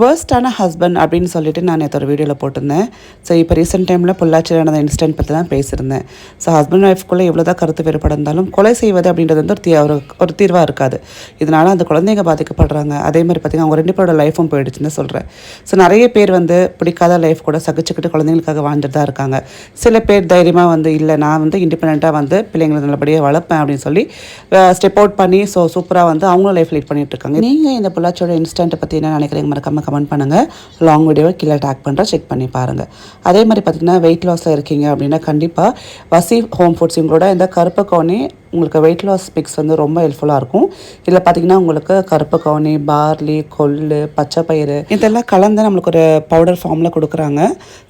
வேர்ஸ்டான husband அப்படின்னு சொல்லிட்டு நான் நேற்று ஒரு வீடியோவில் போட்டிருந்தேன். ஸோ இப்போ ரீசெண்ட் டைமில் பொள்ளாச்சியில் நடந்த இன்சிடென்ட் பற்றி தான் பேசியிருந்தேன். ஸோ ஹஸ்பண்ட் ஒய்ஃப்குள்ளே எவ்வளோ தான் கருத்து வேறுபாடு இருந்தாலும் கொலை செய்வது அப்படின்றது வந்து ஒரு தீர்வாக இருக்காது. இதனால் அந்த குழந்தைங்க பாதிக்கப்படுறாங்க. அதே மாதிரி பார்த்திங்கன்னா அவங்க 2 பேரோட லைஃப்பும் போயிடுச்சுன்னு சொல்கிறேன். ஸோ நிறைய பேர் வந்து பிடிக்காத லைஃப் கூட சகிச்சுக்கிட்டு குழந்தைங்களுக்காக வாழ்ந்துட்டு தான் இருக்காங்க. சில பேர் தைரியமாக வந்து இல்லை நான் வந்து இண்டிபெண்ட்டாக வந்து பிள்ளைங்களை நல்லபடியாக வளர்ப்பேன் அப்படின்னு சொல்லி ஸ்டெப் அவுட் பண்ணி சூப்பராக வந்து அவங்களும் லைஃப் லீட் பண்ணிட்டு இருக்காங்க. நீங்கள் இந்த பொள்ளாச்சியோட இன்சிடென்ட்டை பற்றி என்ன நினைக்கிறீங்க மறக்காம கமெண்ட் பண்ணுங்கள். லாங் வீடியோவை கீழே டேக் பண்ணுறேன், செக் பண்ணி பாருங்கள். அதே மாதிரி பார்த்திங்கன்னா வெயிட் லாஸில் இருக்கீங்க அப்படின்னா கண்டிப்பாக வசி ஹோம் ஃபுட்ஸ் இவங்களோட இந்த கருப்பு கவுனி உங்களுக்கு வெயிட் லாஸ் பிக்ஸ் வந்து ரொம்ப ஹெல்ப்ஃபுல்லாக இருக்கும். இதில் பார்த்திங்கன்னா உங்களுக்கு கருப்பு கவுனி, பார்லி, கொள்ளு, பச்சைப்பயிறு இதெல்லாம் கலந்து நம்மளுக்கு ஒரு பவுடர் ஃபார்மில் கொடுக்குறாங்க.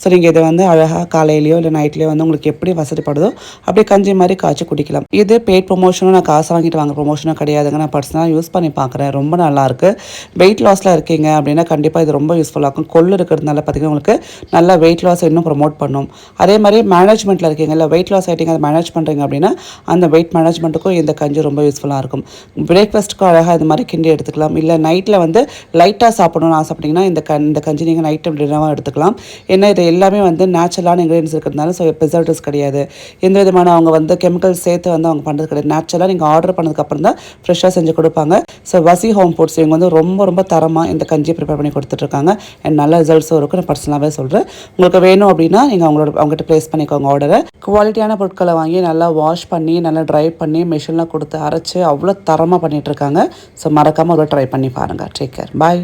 ஸோ நீங்கள் இதை வந்து அழகாக காலையிலையோ இல்லை நைட்லேயோ வந்து உங்களுக்கு எப்படி வசதிப்படுதோ அப்படியே கஞ்சி மாதிரி காய்ச்சி குடிக்கலாம். இது பெய்ட் ப்ரொமோஷனும் நான் காசு வாங்கிட்டு வாங்க ப்ரொமோஷனும் கிடையாதுங்க. நான் பர்சனலாக யூஸ் பண்ணி பார்க்குறேன், ரொம்ப நல்லாயிருக்கு. வெயிட் லாஸில் இருக்கீங்க அப்படின்னா கண்டிப்பாக இது ரொம்ப யூஸ்ஃபுல்லாக இருக்கும். கொள்ளு இருக்கிறதுனால பார்த்திங்கன்னா உங்களுக்கு நல்லா வெயிட் லாஸ் இன்னும் ப்ரொமோட் பண்ணும். அதே மாதிரி மேனேஜ்மெண்ட்டில் இருக்கீங்க இல்லை வெயிட் லாஸ் ஆகிட்டீங்க அதை மேனேஜ் பண்ணுறீங்க அப்படின்னா அந்த வெயிட் மேனேஜ்மெண்ட்டுக்கும் இந்த கஞ்சி ரொம்ப யூஸ்ஃபுல்லாக இருக்கும். பிரேக்ஃபாஸ்ட்டுக்கும் அழகாக இது மாதிரி கிண்டி எடுத்துக்கலாம். இல்லை நைட்டில் வந்து லைட்டாக சாப்பிடணும்னு ஆசைப்பட்டீங்கன்னா இந்த கஞ்சி நீங்கள் நைட்டு டின்னராக எடுத்துக்கலாம். ஏன்னா இது எல்லாமே வந்து நேச்சுரலான இன்க்ரீடியன்ஸ் இருக்கிறதுனால ஸோ ப்ரிசர்வேட்டிவ்ஸ் கிடையாது. எந்த விதமான அவங்க வந்து கெமிக்கல்ஸ் சேர்த்து வந்து அவங்க பண்ணுறது கிடையாது. நேச்சுரலாக நீங்கள் ஆர்டர் பண்ணதுக்கப்புறம் தான் ஃப்ரெஷ்ஷாக செஞ்சு கொடுப்பாங்க. ஸோ வசி ஹோம் ஃபுட்ஸ் இவங்க வந்து ரொம்ப தரமாக இந்த கஞ்சியை ப்ரிப்பேர் பண்ணி கொடுத்துட்ருக்காங்க. அண்ட் நல்ல ரிசல்ட்ஸும் இருக்கும். நான் பர்சனலாகவே சொல்கிறேன். உங்களுக்கு வேணும் அப்படின்னா நீங்கள் அவங்ககிட்ட ப்ளேஸ் பண்ணிக்கோங்க ஆர்டரை. குவாலிட்டியான பொருட்களை வாங்கி நல்லா வாஷ் பண்ணி நல்லா ட்ரை பண்ணி மிஷினில் கொடுத்து அரைச்சி அவ்வளோ தரமாக பண்ணிகிட்ருக்காங்க. ஸோ மறக்காமல் ஒரு ட்ரை பண்ணி பாருங்கள். டேக் கேர், பாய்.